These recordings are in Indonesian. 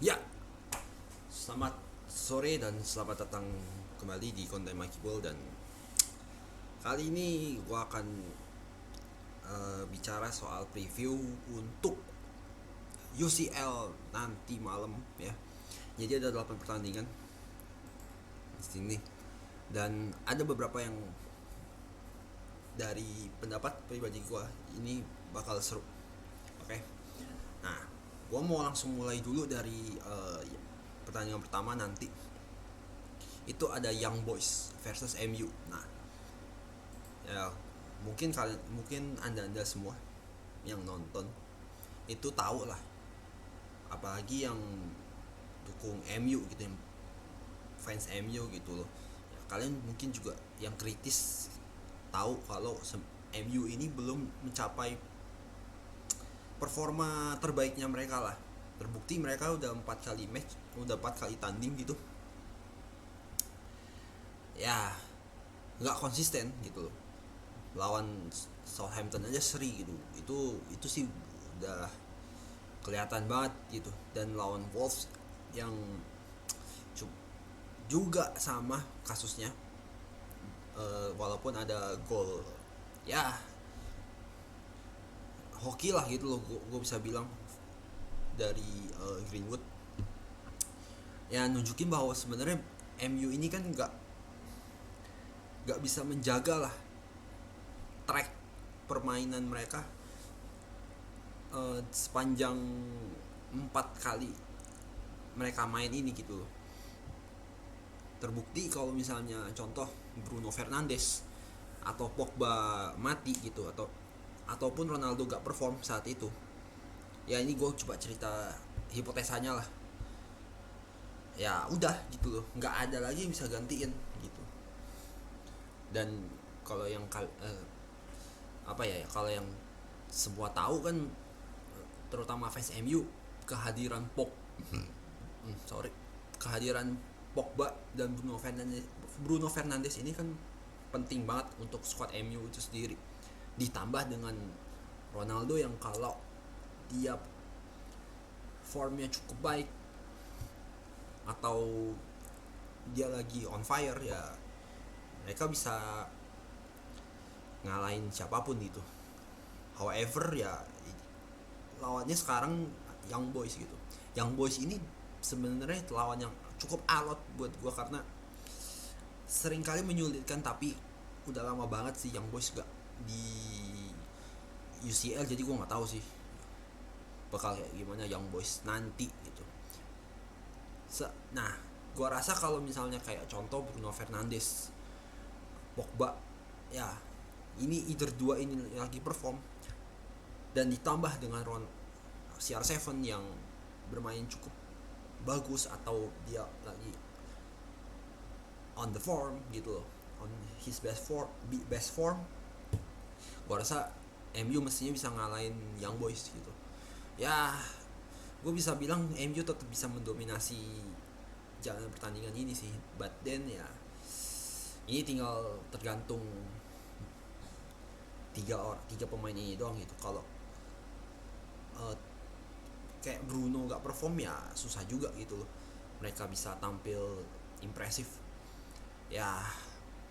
Ya, selamat sore dan selamat datang kembali di konten Makibol. Dan kali ini gua akan bicara soal preview untuk UCL nanti malam ya. Jadi ada 8 pertandingan di sini dan ada beberapa yang dari pendapat pribadi gua ini bakal seru. Oke. Nah, gua mau langsung mulai dulu dari pertandingan pertama nanti. Itu ada Young Boys versus MU. Nah, ya mungkin anda semua yang nonton itu tahu lah, apalagi yang dukung MU gitu, yang fans MU gitu loh ya, kalian mungkin juga yang kritis tahu kalau MU ini belum mencapai performa terbaiknya mereka lah. Terbukti mereka udah 4 kali match, udah 4 kali tanding gitu ya, nggak konsisten gitu loh. Lawan Southampton aja seri gitu, itu sih udah kelihatan banget gitu. Dan lawan Wolves yang juga sama kasusnya, walaupun ada gol ya, hoki lah gitu loh, gue bisa bilang, dari Greenwood ya, nunjukin bahwa sebenarnya MU ini kan nggak bisa menjaga lah track permainan mereka sepanjang 4 kali mereka main ini gitu loh. Terbukti kalau misalnya contoh Bruno Fernandes atau Pogba mati gitu, ataupun Ronaldo gak perform saat itu, ya ini gue coba cerita hipotesanya lah, ya udah gitu loh, nggak ada lagi yang bisa gantiin gitu. Dan kalau yang apa ya, kalau yang semua tahu kan, terutama fans MU, kehadiran sorry kehadiran Pogba dan Bruno Fernandes ini kan penting banget untuk squad MU itu sendiri. Ditambah dengan Ronaldo yang kalau dia formnya cukup baik atau dia lagi on fire ya, mereka bisa ngalahin siapapun gitu. However ya, lawannya sekarang Young Boys gitu. Young Boys ini sebenarnya lawan yang cukup alot buat gue, karena seringkali menyulitkan, tapi udah lama banget sih Young Boys gak di UCL, jadi gue nggak tahu sih bakal kayak gimana Young Boys nanti gitu. Nah, gue rasa kalau misalnya kayak contoh Bruno Fernandes, Pogba, ya ini either dua ini lagi perform, dan ditambah dengan CR7 yang bermain cukup bagus, atau dia lagi on the form gitu loh, on his best form, gue rasa MU mestinya bisa ngalahin Young Boys gitu ya. Gue bisa bilang MU tetap bisa mendominasi jalan pertandingan ini sih, but then ya ini tinggal tergantung tiga pemain ini doang gitu. Kalau uh, kayak Bruno gak perform ya susah juga gitu loh mereka bisa tampil impresif ya.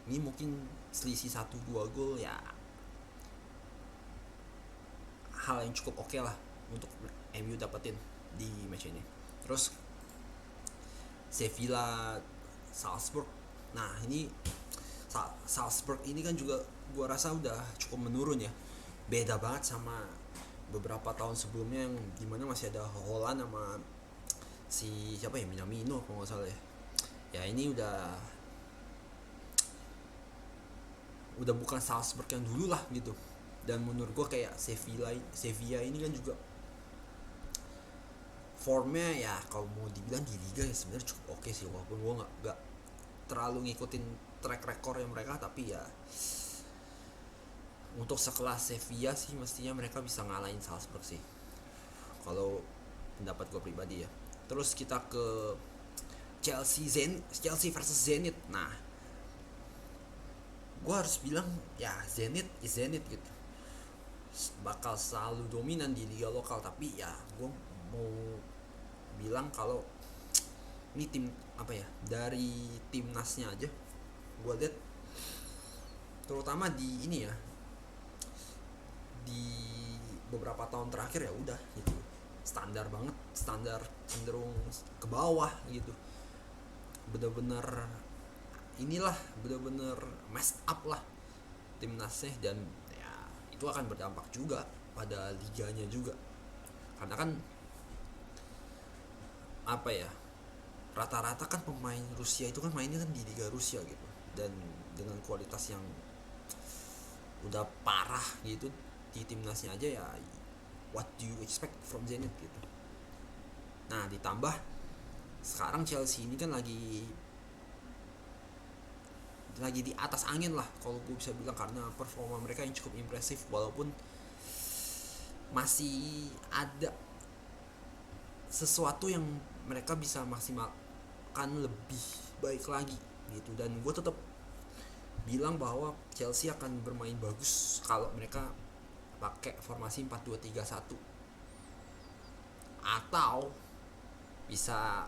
Ini mungkin selisih 1-2 gol ya, hal yang cukup oke lah untuk MU dapetin di match ini. Terus Sevilla Salzburg. Nah, ini Salzburg ini kan juga gua rasa udah cukup menurun ya. Beda banget sama beberapa tahun sebelumnya yang dimana masih ada Holland sama si siapa ya, Minamino kalau nggak salah ya. Ya ini udah bukan Salzburg yang dulu lah gitu. Dan menurut gue kayak Sevilla ini kan juga formnya ya, kalau mau dibilang di liga ya sebenarnya cukup oke sih, walaupun gue nggak terlalu ngikutin track record yang mereka, tapi ya untuk sekelas Sevilla sih mestinya mereka bisa ngalahin Salzburg sih, kalau pendapat gue pribadi ya. Terus kita ke Chelsea versus Zenit. Nah, gue harus bilang ya Zenit gitu, bakal selalu dominan di liga lokal, tapi ya gue mau bilang bilang kalau ini tim apa ya, dari timnasnya aja gue lihat, terutama di ini ya, di beberapa tahun terakhir ya udah gitu, standar banget, standar cenderung ke bawah gitu, bener-bener inilah, bener-bener messed up lah timnasnya. Dan ya itu akan berdampak juga pada liganya juga, karena kan apa ya, rata-rata kan pemain Rusia itu kan mainnya kan di Liga Rusia gitu, dan dengan kualitas yang udah parah gitu di timnasnya aja ya, what do you expect from Zenit gitu. Nah ditambah sekarang Chelsea ini kan lagi di atas angin lah kalau gue bisa bilang, karena performa mereka yang cukup impresif, walaupun masih ada sesuatu yang mereka bisa maksimalkan lebih baik lagi gitu. Dan gue tetap bilang bahwa Chelsea akan bermain bagus kalau mereka pakai formasi 4-2-3-1, atau bisa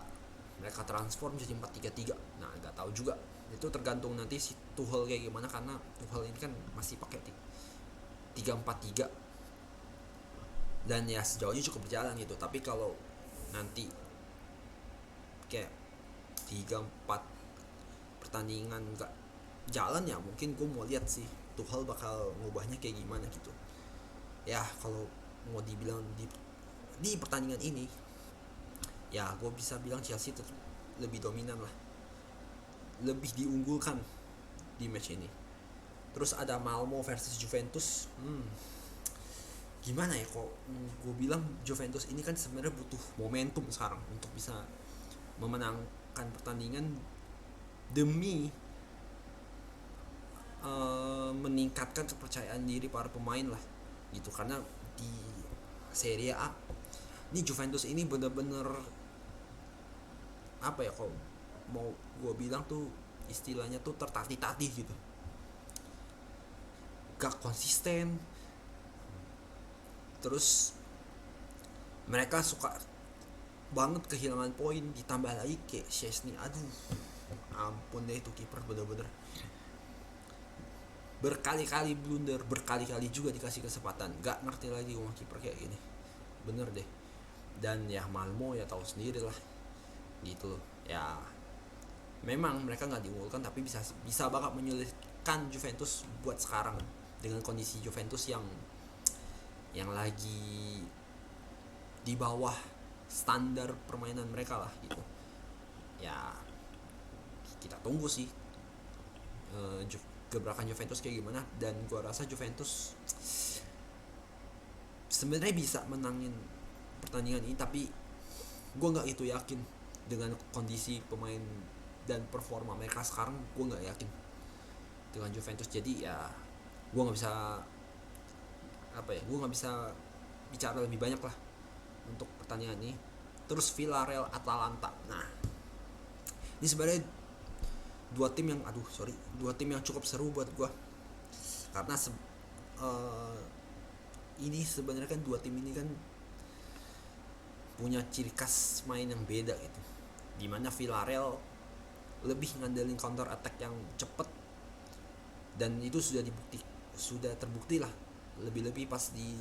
mereka transform jadi 4-3-3. Nah nggak tahu juga, itu tergantung nanti si Tuchel kayak gimana, karena Tuchel ini kan masih pakai 3-4-3, dan ya sejauh ini cukup berjalan gitu. Tapi kalau nanti kayak 3-4 pertandingan nggak jalan ya, mungkin gue mau lihat sih Tuchel bakal ngubahnya kayak gimana gitu ya. Kalau mau dibilang di pertandingan ini ya gue bisa bilang Chelsea tetap lebih dominan lah, lebih diunggulkan di match ini. Terus ada Malmo versus Juventus. Gimana ya, kok gue bilang Juventus ini kan sebenarnya butuh momentum sekarang untuk bisa memenangkan pertandingan demi meningkatkan kepercayaan diri para pemain lah gitu. Karena di Serie A ini Juventus ini bener-bener apa ya, kok mau gue bilang tuh istilahnya tuh tertatih-tatih gitu, gak konsisten. Terus mereka suka banget kehilangan poin, ditambah lagi kayak Szczesny, aduh ampun deh, itu kiper bener-bener berkali-kali blunder, berkali-kali juga dikasih kesempatan, gak ngerti lagi sama kiper kayak gini, bener deh. Dan ya Malmo ya tahu sendiri lah gitu loh ya, memang mereka nggak diunggulkan tapi bisa banget menyulitkan Juventus buat sekarang, dengan kondisi Juventus yang lagi di bawah standar permainan mereka lah gitu ya. Kita tunggu sih gebrakan Juventus kayak gimana, dan gua rasa Juventus sebenarnya bisa menangin pertandingan ini, tapi gue nggak itu yakin dengan kondisi pemain dan performa mereka sekarang. Gue nggak yakin dengan Juventus, jadi ya gue nggak bisa gue nggak bisa bicara lebih banyak lah untuk pertandingan ini. Terus Villarreal Atalanta, nah ini sebenarnya dua tim yang cukup seru buat gue, karena ini sebenarnya kan dua tim ini kan punya ciri khas main yang beda gitu, dimana Villarreal lebih ngandelin counter attack yang cepet, dan itu sudah terbukti lah, lebih-lebih pas di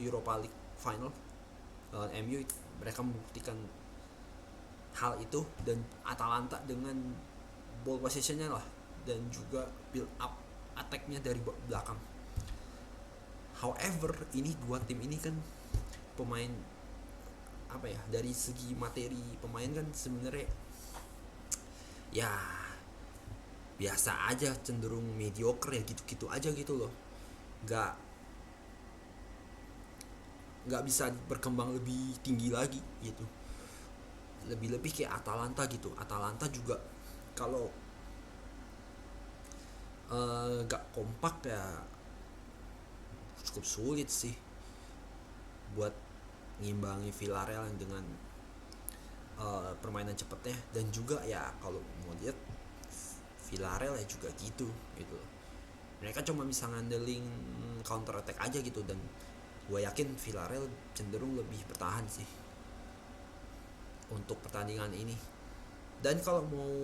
Europa League final lawan MU, mereka membuktikan hal itu. Dan Atalanta dengan ball possession-nya lah, dan juga build up attack-nya dari belakang. However, ini dua tim ini kan pemain dari segi materi pemain kan sebenarnya ya biasa aja, cenderung mediocre ya, gitu-gitu aja gitu loh, nggak bisa berkembang lebih tinggi lagi gitu. Lebih-lebih kayak Atalanta gitu. Atalanta juga kalau nggak kompak ya cukup sulit sih buat ngimbangi Villarreal dengan permainan cepatnya. Dan juga ya kalau mau lihat Villarreal ya juga gitu. Mereka cuma bisa ngandelin counter attack aja gitu, dan gue yakin Villarreal cenderung lebih bertahan sih. untuk pertandingan ini. Dan kalau mau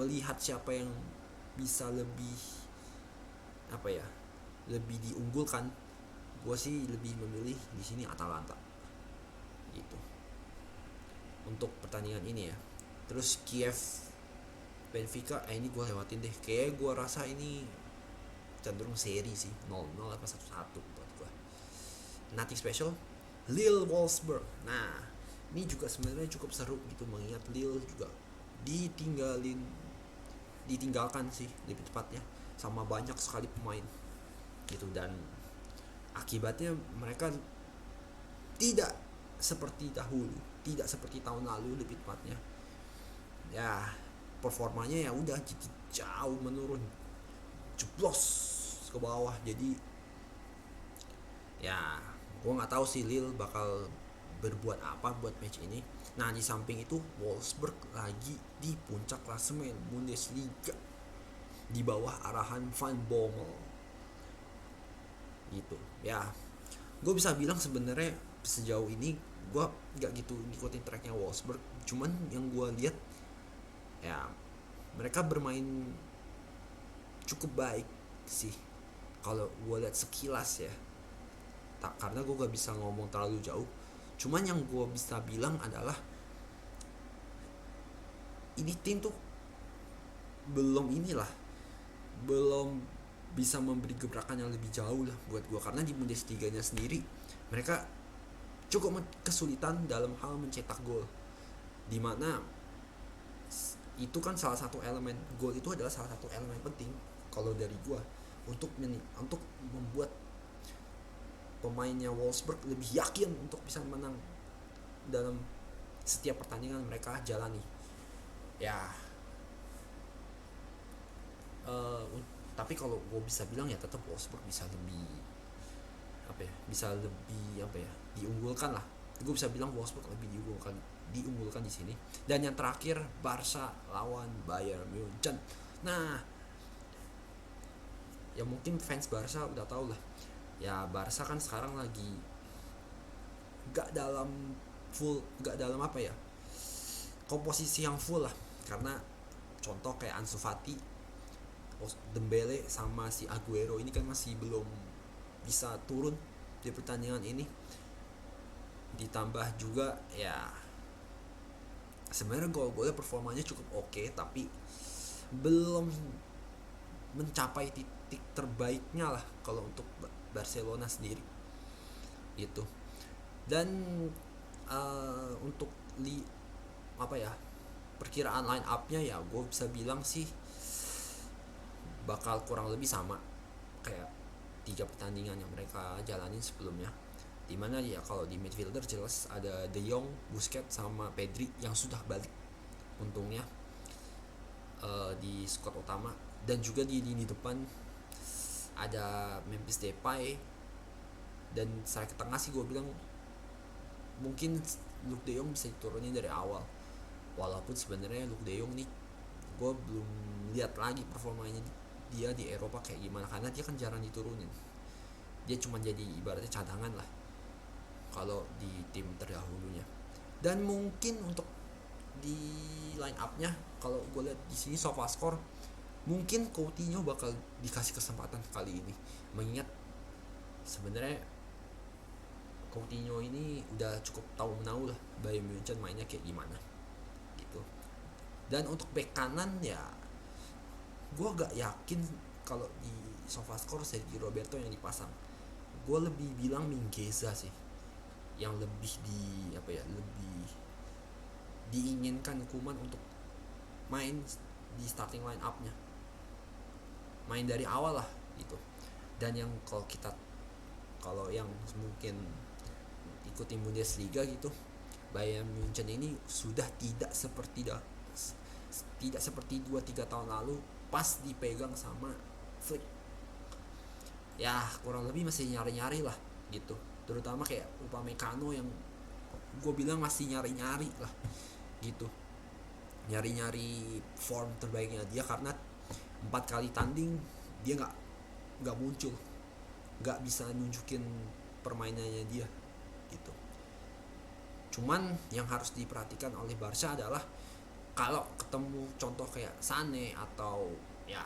melihat siapa yang bisa lebih apa ya, lebih diunggulkan, gue sih lebih memilih di sini Atalanta gitu untuk pertandingan ini ya. Terus Kiev Benfica, ini gue lewatin deh. Kayak gue rasa ini cenderung seri sih, 0-0 apa 1-1 buat gue. Nothing special. Lille Wolfsburg. Nah, ini juga sebenarnya cukup seru gitu, mengingat Lille juga ditinggalkan sih lebih tepatnya sama banyak sekali pemain gitu, dan akibatnya mereka tidak seperti dahulu, tidak seperti tahun lalu lebih tepatnya. Ya, performanya ya udah jadi jauh menurun, jeblos ke bawah. Jadi ya gue nggak tahu sih Lille bakal berbuat apa buat match ini. Nah, di samping itu Wolfsburg lagi di puncak klasemen Bundesliga di bawah arahan Van Bommel gitu ya. Gue bisa bilang sebenarnya sejauh ini gue nggak gitu ngikutin tracknya Wolfsburg, cuman yang gue lihat ya mereka bermain cukup baik sih kalau gue lihat sekilas ya. Tak, karena gue gak bisa ngomong terlalu jauh, cuman yang gue bisa bilang adalah ini tim tuh belum bisa memberi gebrakan yang lebih jauh lah buat gue, karena di Bundesliga-nya sendiri mereka cukup kesulitan dalam hal mencetak gol, dimana itu kan salah satu elemen, gol itu adalah salah satu elemen penting kalau dari gue untuk membuat pemainnya Wolfsburg lebih yakin untuk bisa menang dalam setiap pertandingan mereka jalani ya. Tapi kalau gue bisa bilang ya tetap Wolfsburg bisa lebih diunggulkan lah. Gue bisa bilang Wolfsburg lebih diunggulkan di sini. Dan yang terakhir Barca lawan Bayern Munchen. Nah, ya mungkin fans Barca udah tahu lah ya, Barca kan sekarang lagi gak dalam komposisi yang full lah, karena contoh kayak Ansu Fati, Dembele sama si Aguero ini kan masih belum bisa turun di pertandingan ini. Ditambah juga ya sebenarnya gol-golnya performanya cukup oke, tapi belum mencapai titik terbaiknya lah kalau untuk Barcelona sendiri gitu. Dan untuk perkiraan line up-nya ya gue bisa bilang sih bakal kurang lebih sama kayak 3 pertandingan yang mereka jalanin sebelumnya, dimana ya kalau di midfielder jelas ada De Jong, Busquets sama Pedri yang sudah balik untungnya di squad utama. Dan juga di lini depan ada Memphis Depay, dan striker tengah sih gue bilang mungkin Luuk De Jong bisa diturunin dari awal, walaupun sebenarnya Luuk De Jong nih gue belum lihat lagi performanya dia di Eropa kayak gimana, karena dia kan jarang diturunin, dia cuma jadi ibaratnya cadangan lah kalau di tim terdahulunya. Dan mungkin untuk di line up-nya kalau gue lihat di sini SofaScore mungkin Coutinho bakal dikasih kesempatan kali ini, mengingat sebenarnya Coutinho ini udah cukup tahu menahu lah Bayern Munchen mainnya kayak gimana gitu. Dan untuk bek kanan ya gue gak yakin kalau di SofaScore Sergio Roberto yang dipasang. Gue lebih bilang Mingueza sih yang lebih lebih diinginkan Koeman untuk main di starting line up-nya, main dari awal lah gitu. Dan yang kalau yang mungkin ikutin Bundesliga gitu, Bayern Munchen ini sudah tidak seperti 2-3 tahun lalu pas dipegang sama Flick. Ya kurang lebih masih nyari-nyari lah gitu, terutama kayak Upamecano yang gue bilang masih nyari-nyari lah gitu, nyari-nyari form terbaiknya dia, karena 4 kali tanding dia nggak muncul, nggak bisa nunjukin permainannya dia gitu. Cuman yang harus diperhatikan oleh Barca adalah kalau ketemu contoh kayak Sane atau ya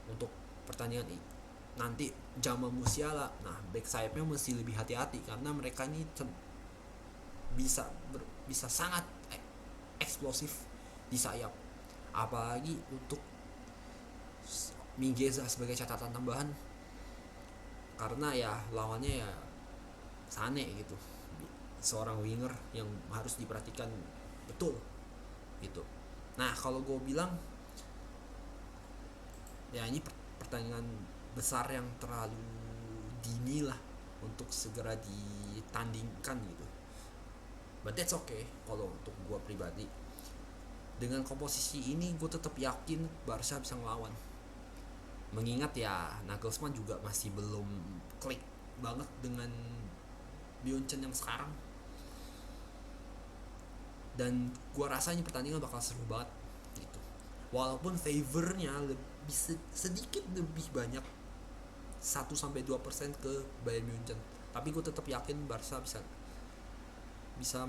untuk pertandingan nanti Jamal Musiala, nah back sayapnya mesti lebih hati-hati karena mereka ini bisa sangat eksplosif di sayap, apalagi untuk Mingueza sebagai catatan tambahan karena ya lawannya ya Sane gitu, seorang winger yang harus diperhatikan betul gitu. Nah kalau gue bilang ya ini pertandingan besar yang terlalu dini lah untuk segera ditandingkan gitu, but that's okay. Kalau untuk gue pribadi dengan komposisi ini gue tetap yakin Barca bisa ngelawan, mengingat ya Nagelsmann juga masih belum klik banget dengan München yang sekarang, dan gue rasa ini pertandingan bakal seru banget gitu, walaupun favornya lebih sedikit lebih banyak 1-2% ke Bayern München, tapi gue tetap yakin Barca bisa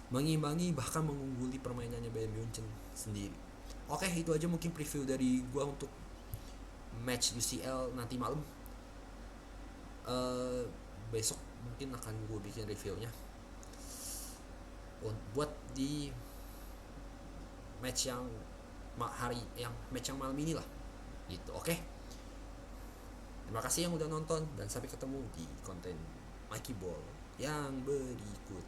mengimbangi bahkan mengungguli permainannya Bayern München sendiri. Oke, itu aja mungkin preview dari gue untuk match UCL nanti malam. Besok mungkin akan gue bikin reviewnya buat di match yang match yang malam ini lah gitu. Oke, terima kasih yang udah nonton dan sampai ketemu di konten Mikey Ball yang berikut.